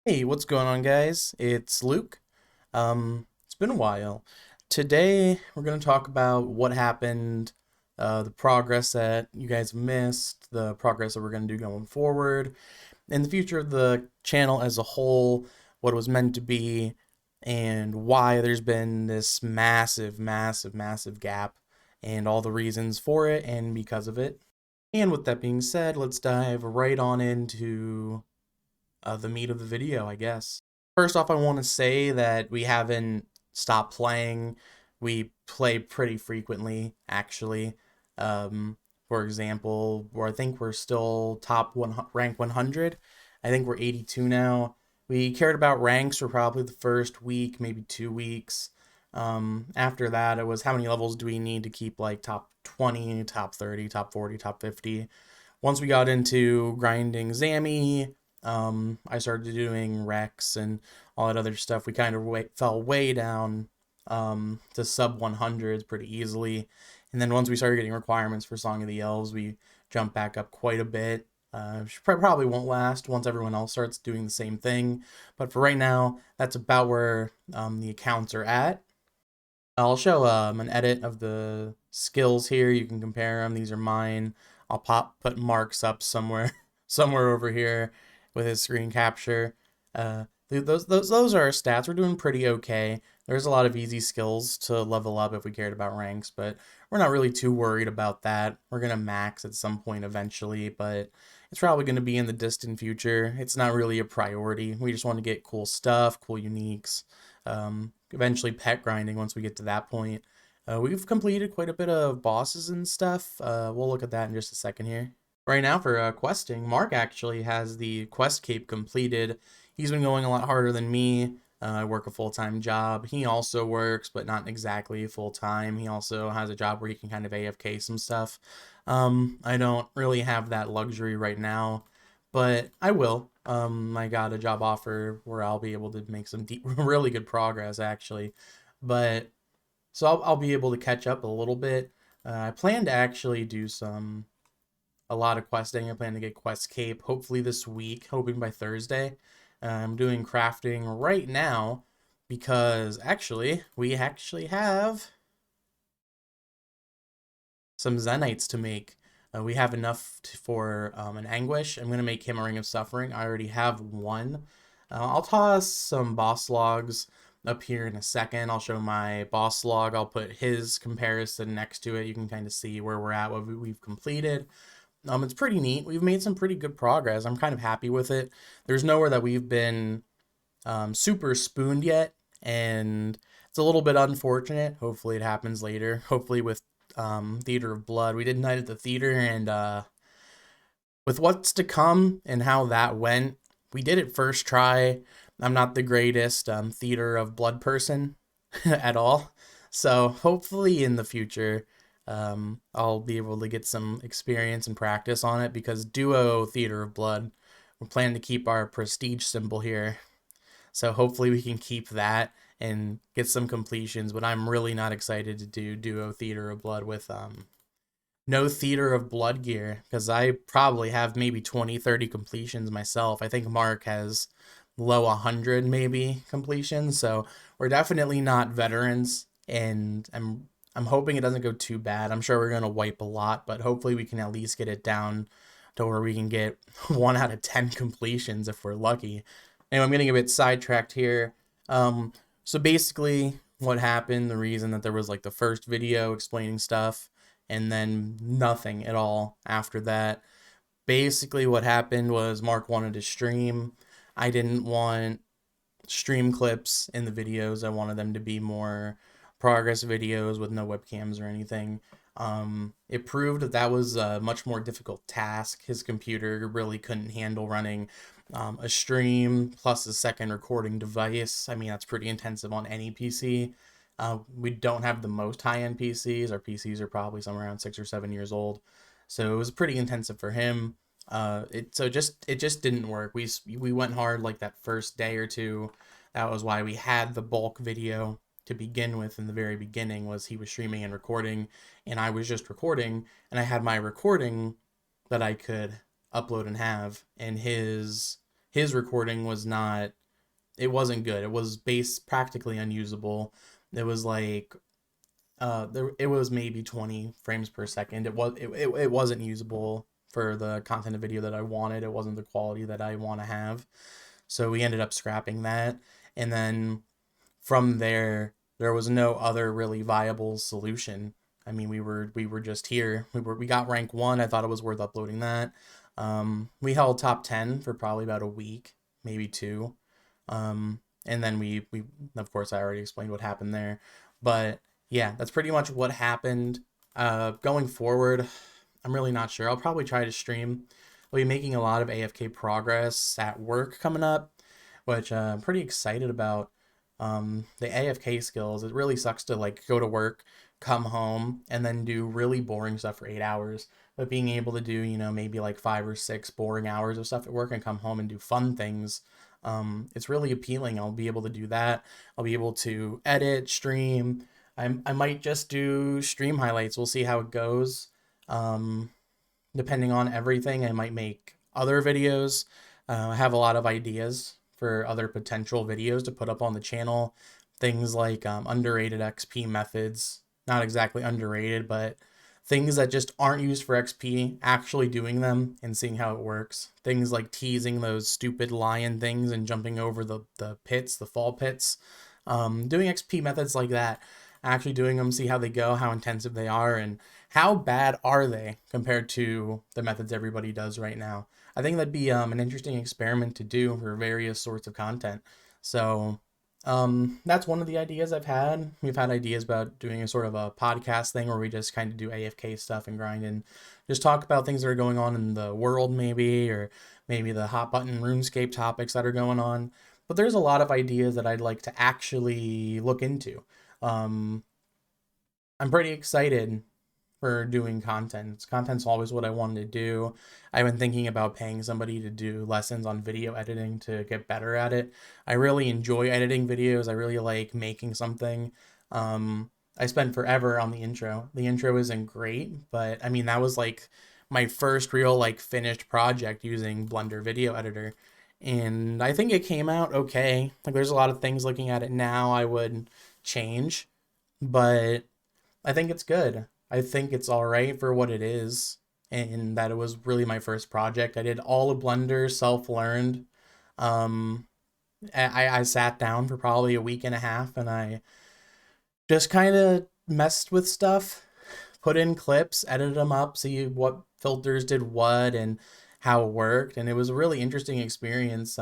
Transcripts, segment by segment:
Hey, what's going on, guys? It's Luke. It's been a while. Today, we're going to talk about what happened, the progress that you guys missed, the progress that we're going to do going forward, and the future of the channel as a whole, what it was meant to be, and why there's been this massive, massive, massive gap, and all the reasons for it and because of it. And with that being said, let's dive right on into the meat of the video, I guess. First off, I want to say that we haven't stopped playing. We play pretty frequently, actually. For example, where I think we're still top rank 100. I think we're 82 now. We cared about ranks for probably the first week, maybe 2 weeks. After that, it was how many levels do we need to keep like top 20, top 30, top 40, top 50. Once we got into grinding Zammy, I started doing Rex and all that other stuff. We kind of fell way down to sub 100s pretty easily. And then once we started getting requirements for Song of the Elves, we jumped back up quite a bit. Probably won't last once everyone else starts doing the same thing. But for right now, that's about where the accounts are at. I'll show an edit of the skills here. You can compare them. These are mine. I'll put Mark's up somewhere somewhere over here with his screen capture. Those are our stats. We're doing pretty okay. There's a lot of easy skills to level up if we cared about ranks, but we're not really too worried about that. We're gonna max at some point eventually, but it's probably gonna be in the distant future. It's not really a priority. We just want to get cool stuff, cool uniques. Eventually pet grinding once we get to that point. We've completed quite a bit of bosses and stuff. We'll look at that in just a second here. Right now for questing, Mark actually has the quest cape completed. He's been going a lot harder than me. I work a full-time job. He also works, but not exactly full-time. He also has a job where he can kind of AFK some stuff. I don't really have that luxury right now, but I will. I got a job offer where I'll be able to make some really good progress, actually. But so I'll be able to catch up a little bit. I plan to actually do a lot of questing. I plan to get Quest Cape hopefully this week, hoping by Thursday. I'm doing crafting right now because we actually have some Zenites to make. We have enough for an Anguish. I'm going to make him a Ring of Suffering. I already have one. I'll toss some boss logs up here in a second. I'll show my boss log. I'll put his comparison next to it. You can kind of see where we're at, what we've completed. It's pretty neat. We've made some pretty good progress. I'm kind of happy with it. There's nowhere that we've been super spooned yet, and it's a little bit unfortunate. Hopefully it happens later. Hopefully with Theater of Blood. We did Night at the Theater, and with what's to come and how that went, we did it first try. I'm not the greatest Theater of Blood person at all. So hopefully in the future, I'll be able to get some experience and practice on it because Duo Theater of Blood, we're planning to keep our prestige symbol here. So hopefully we can keep that and get some completions, but I'm really not excited to do Duo Theater of Blood with no Theater of Blood gear because I probably have maybe 20, 30 completions myself. I think Mark has low 100 maybe completions, so we're definitely not veterans, and I'm hoping it doesn't go too bad. I'm sure we're going to wipe a lot, but hopefully we can at least get it down to where we can get 1 out of 10 completions if we're lucky. Anyway, I'm getting a bit sidetracked here. So basically what happened, the reason that there was like the first video explaining stuff and then nothing at all after that. Basically what happened was Mark wanted to stream. I didn't want stream clips in the videos. I wanted them to be more progress videos with no webcams or anything. It proved that that was a much more difficult task. His computer really couldn't handle running a stream plus a second recording device. I mean, that's pretty intensive on any PC. We don't have the most high-end PCs. Our PCs are probably somewhere around 6 or 7 years old. So it was pretty intensive for him. It just didn't work. We went hard like that first day or two. That was why we had the bulk video to begin with in the very beginning, was he was streaming and recording and I was just recording, and I had my recording that I could upload and have, and his his recording was not, it wasn't good. It was base practically unusable. It was like it was maybe 20 frames per second. It wasn't usable for the content of video that I wanted. It wasn't the quality that I want to have. So we ended up scrapping that. And then from there, there was no other really viable solution. I mean, we were just here. We got rank 1. I thought it was worth uploading that. We held top 10 for probably about a week, maybe 2. And then we of course I already explained what happened there. But yeah, that's pretty much what happened. Going forward, I'm really not sure. I'll probably try to stream. I'll be making a lot of AFK progress at work coming up, which I'm pretty excited about. The AFK skills, it really sucks to like go to work, come home, and then do really boring stuff for 8 hours. But being able to do, maybe like 5 or 6 boring hours of stuff at work and come home and do fun things, it's really appealing. I'll be able to do that. I'll be able to edit, stream. I might just do stream highlights. We'll see how it goes. Um, Depending on everything, I might make other videos. I have a lot of ideas for other potential videos to put up on the channel. Things like underrated XP methods. Not exactly underrated, but things that just aren't used for XP, actually doing them and seeing how it works. Things like teasing those stupid lion things and jumping over the pits, the fall pits. Doing XP methods like that, actually doing them, see how they go, how intensive they are, and how bad are they compared to the methods everybody does right now. I think that'd be an interesting experiment to do for various sorts of content. So that's one of the ideas I've had. We've had ideas about doing a sort of a podcast thing where we just kind of do AFK stuff and grind and just talk about things that are going on in the world, maybe, or maybe the hot button RuneScape topics that are going on. But there's a lot of ideas that I'd like to actually look into. Um, I'm pretty excited for doing content. Content's always what I wanted to do. I've been thinking about paying somebody to do lessons on video editing to get better at it. I really enjoy editing videos. I really like making something. I spent forever on the intro. The intro isn't great, but I mean that was like my first real like finished project using Blender Video Editor. And I think it came out okay. Like there's a lot of things looking at it now I would change, but I think it's good. I think it's all right for what it is, and that it was really my first project. I did all of Blender self-learned. Um, I sat down for probably a week and a half, and I just kind of messed with stuff, put in clips, edited them up, see what filters did what, and how it worked, and it was a really interesting experience.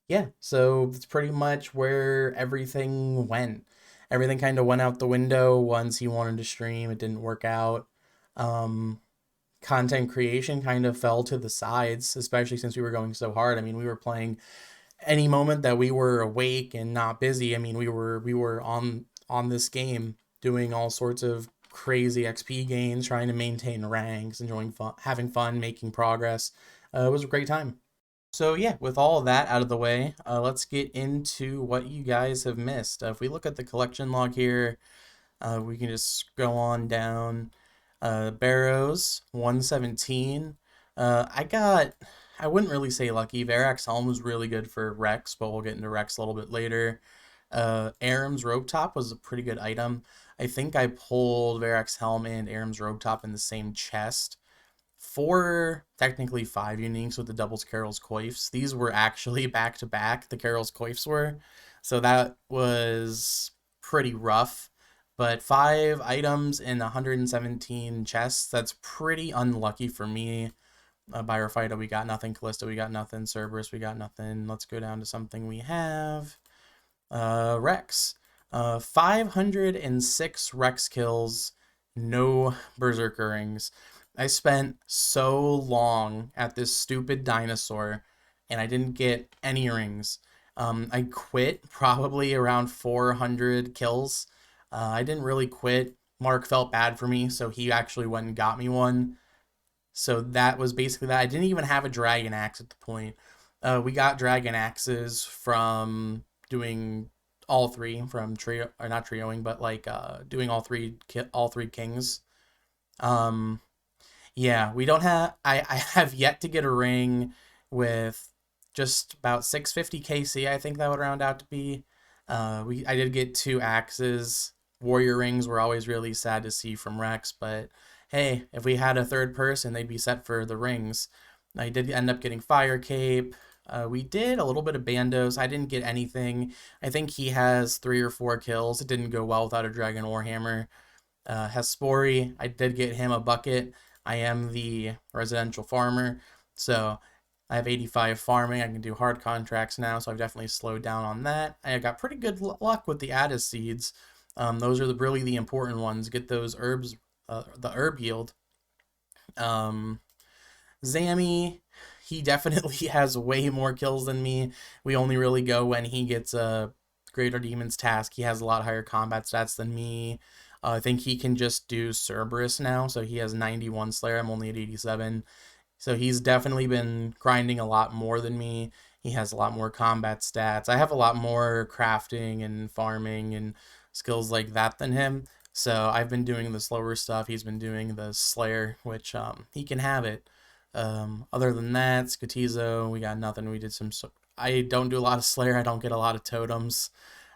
Yeah, so it's pretty much where everything went. Everything kind of went out the window once he wanted to stream. It didn't work out. Um, Content creation kind of fell to the sides, especially since we were going so hard. I mean, we were playing any moment that we were awake and not busy. I mean, we were on this game doing all sorts of crazy XP gains, trying to maintain ranks, enjoying fun, having fun, making progress. It was a great time. So yeah, with all of that out of the way, let's get into what you guys have missed. If we look at the collection log here, we can just go on down. Barrows 117. I wouldn't really say lucky. Varac's helm was really good for Rex, but we'll get into Rex a little bit later. Aram's rope top was a pretty good item. I think I pulled Varac's helm and Aram's rope top in the same chest. 4, technically 5 uniques with the doubles Carol's coifs. These were actually back to back, the Carol's coifs were. So that was pretty rough. But 5 items in 117 chests, that's pretty unlucky for me. Byrofighter, we got nothing. Callista, we got nothing. Cerberus, we got nothing. Let's go down to something we have. Rex. 506 Rex kills, no Berserker rings. I spent so long at this stupid dinosaur and I didn't get any rings. I quit probably around 400 kills. I didn't really quit. Mark felt bad for me, so he actually went and got me one. So that was basically that. I didn't even have a dragon axe at the point. We got dragon axes from doing all three from trio or not trioing, but like doing all three kings. Um, yeah, we don't have. I have yet to get a ring with just about 650 KC, I think that would round out to be. I did get two axes. Warrior rings were always really sad to see from Rex, but hey, if we had a third person, they'd be set for the rings. I did end up getting Fire Cape. We did a little bit of Bandos. I didn't get anything. I think he has 3 or 4 kills. It didn't go well without a Dragon Warhammer. Hespori, I did get him a bucket. I am the residential farmer, so I have 85 farming. I can do hard contracts now, so I've definitely slowed down on that. I got pretty good luck with the Addis seeds. Those are really the important ones. Get those herbs, the herb yield. Um, Zammy, he definitely has way more kills than me. We only really go when he gets a Greater Demon's Task. He has a lot higher combat stats than me. I think he can just do Cerberus now, so he has 91 Slayer. I'm only at 87. So he's definitely been grinding a lot more than me. He has a lot more combat stats. I have a lot more crafting and farming and skills like that than him. So I've been doing the slower stuff. He's been doing the Slayer, which he can have it. Other than that, Skotizo, we got nothing. We did some. I don't do a lot of Slayer. I don't get a lot of totems.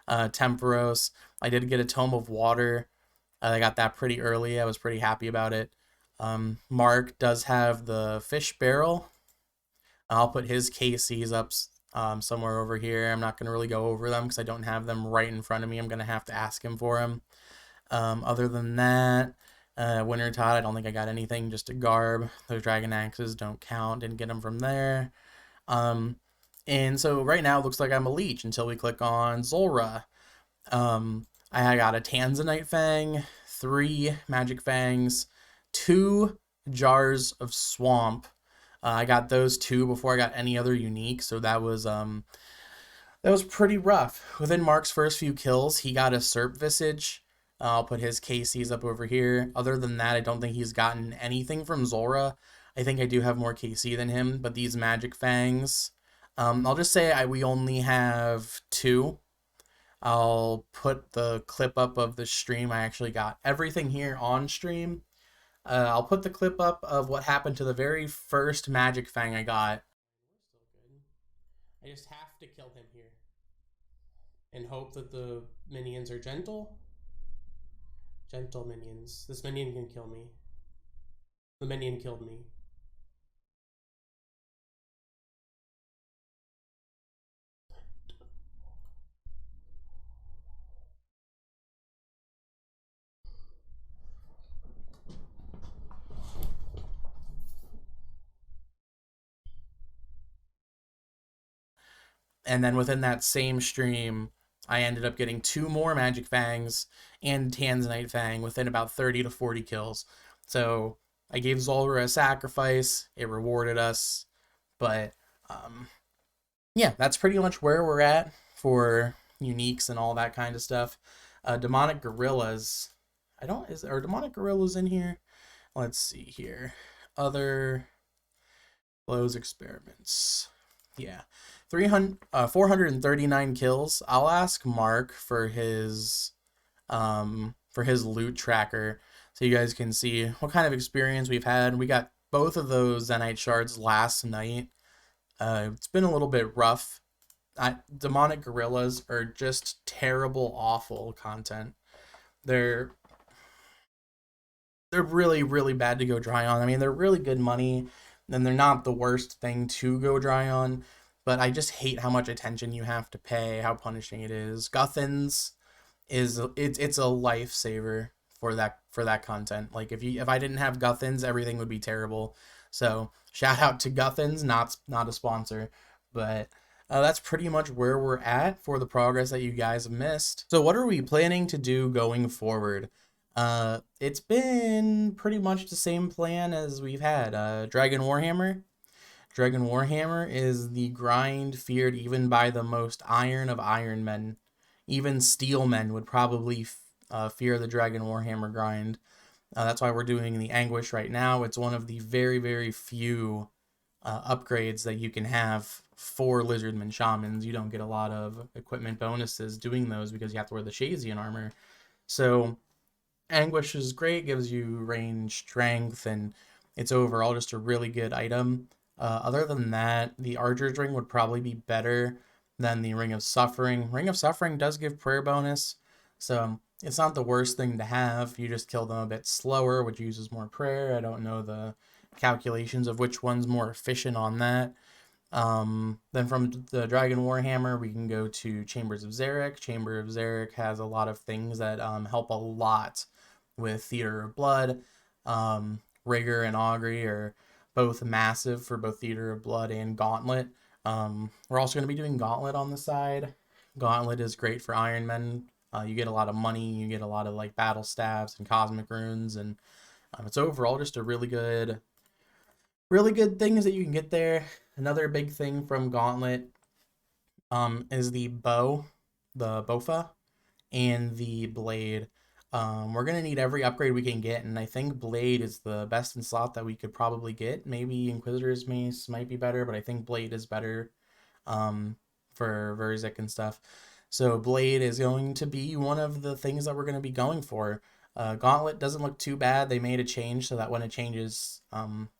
Temporos, I did get a Tome of Water. I got that pretty early. I was pretty happy about it. Mark does have the fish barrel. I'll put his KCs up somewhere over here. I'm not going to really go over them because I don't have them right in front of me. I'm going to have to ask him for them. Other than that, Winter Todd, I don't think I got anything, just a garb. Those Dragon Axes don't count, didn't get them from there. And so right now it looks like I'm a leech until we click on Zulrah. I got a Tanzanite Fang, 3 Magic Fangs, 2 Jars of Swamp. I got those 2 before I got any other unique, so that was pretty rough. Within Mark's first few kills, he got a Serp Visage. I'll put his KCs up over here. Other than that, I don't think he's gotten anything from Zulrah. I think I do have more KC than him, but these Magic Fangs, I'll just say we only have 2. I'll put the clip up of the stream. I actually got everything here on stream. I'll put the clip up of what happened to the very first Magic Fang I got. We're still good. I just have to kill him here and hope that the minions are gentle. Gentle minions. This minion can kill me. The minion killed me. And then within that same stream, I ended up getting 2 more Magic Fangs and Tanzanite Fang within about 30 to 40 kills. So I gave Zulrah a sacrifice. It rewarded us. But yeah, that's pretty much where we're at for uniques and all that kind of stuff. Demonic Gorillas. Are Demonic Gorillas in here? Let's see here. Other close experiments. Yeah. 439 kills. I'll ask Mark for his loot tracker so you guys can see what kind of experience we've had. We got both of those Zenite shards last night. It's been a little bit rough. Demonic Gorillas are just terrible, awful content. They're really, really bad to go dry on. I mean, they're really good money, and they're not the worst thing to go dry on, but I just hate how much attention you have to pay, how punishing it is. Guthans it's a lifesaver for that content. Like if I didn't have Guthans, everything would be terrible. So shout out to Guthans, not a sponsor, but that's pretty much where we're at for the progress that you guys have missed. So what are we planning to do going forward? It's been pretty much the same plan as we've had. Dragon Warhammer. Dragon Warhammer is the grind feared even by the most iron of Iron Men. Even steel men would probably fear the Dragon Warhammer grind. That's why we're doing the Anguish right now. It's one of the very, very few upgrades that you can have for Lizardmen Shamans. You don't get a lot of equipment bonuses doing those because you have to wear the Shazian armor. So Anguish is great, gives you range strength, and it's overall just a really good item. Other than that, the Archer's Ring would probably be better than the Ring of Suffering. Ring of Suffering does give prayer bonus, so it's not the worst thing to have. You just kill them a bit slower, which uses more prayer. I don't know the calculations of which one's more efficient on that. Then from the Dragon Warhammer, we can go to Chambers of Xeric. Chamber of Xeric has a lot of things that help a lot with Theater of Blood. Rigor and Augury are both massive for both Theater of Blood and Gauntlet. We're also going to be doing Gauntlet on the side. Gauntlet is great for Ironman. You get a lot of money, you get a lot of like battle staves and cosmic runes, and it's overall just a really good things that you can get there. Another big thing from Gauntlet is the bow, the bofa, and the blade. We're gonna need every upgrade we can get, and I think blade is the best in slot that we could probably get. Maybe Inquisitor's Mace might be better, but I think blade is better um, for Verzik and stuff. So blade is going to be one of the things that we're going to be going for. Gauntlet doesn't look too bad. They made a change so that when it changes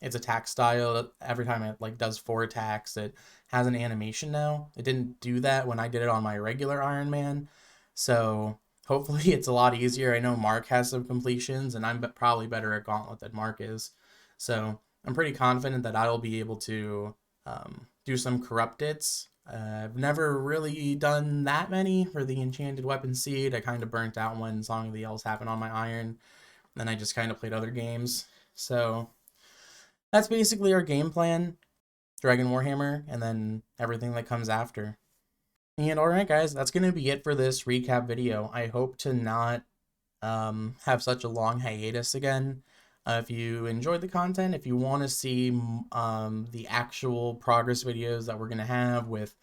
its attack style, every time it like does 4 attacks, it has an animation now. It didn't do that when I did it on my regular Iron Man. So hopefully it's a lot easier. I know Mark has some completions, and I'm probably better at Gauntlet than Mark is. So I'm pretty confident that I will be able to do some corrupteds. I've never really done that many for the Enchanted Weapon Seed. I kind of burnt out when Song of the Elves happened on my Iron. Then I just kind of played other games. So that's basically our game plan. Dragon Warhammer, and then everything that comes after. And alright guys, that's going to be it for this recap video. I hope to not have such a long hiatus again. If you enjoyed the content, if you want to see the actual progress videos that we're going to have with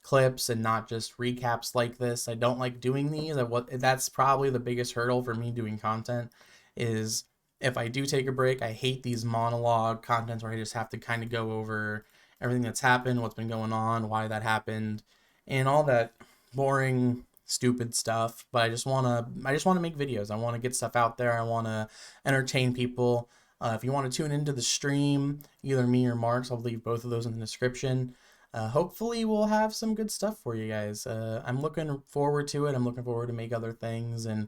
clips and not just recaps like this, I don't like doing these. That's probably the biggest hurdle for me doing content is if I do take a break, I hate these monologue contents where I just have to kind of go over everything that's happened, what's been going on, why that happened, and all that boring stupid stuff. But I just want to make videos. I want to get stuff out there. I want to entertain people. If you want to tune into the stream, either me or Mark's, I'll leave both of those in the description. Hopefully we'll have some good stuff for you guys. I'm looking forward to it. I'm looking forward to make other things and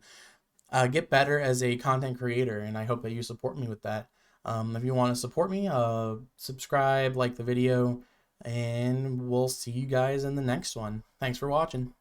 get better as a content creator, and I hope that you support me with that. If you want to support me, subscribe, like the video, and we'll see you guys in the next one. Thanks for watching.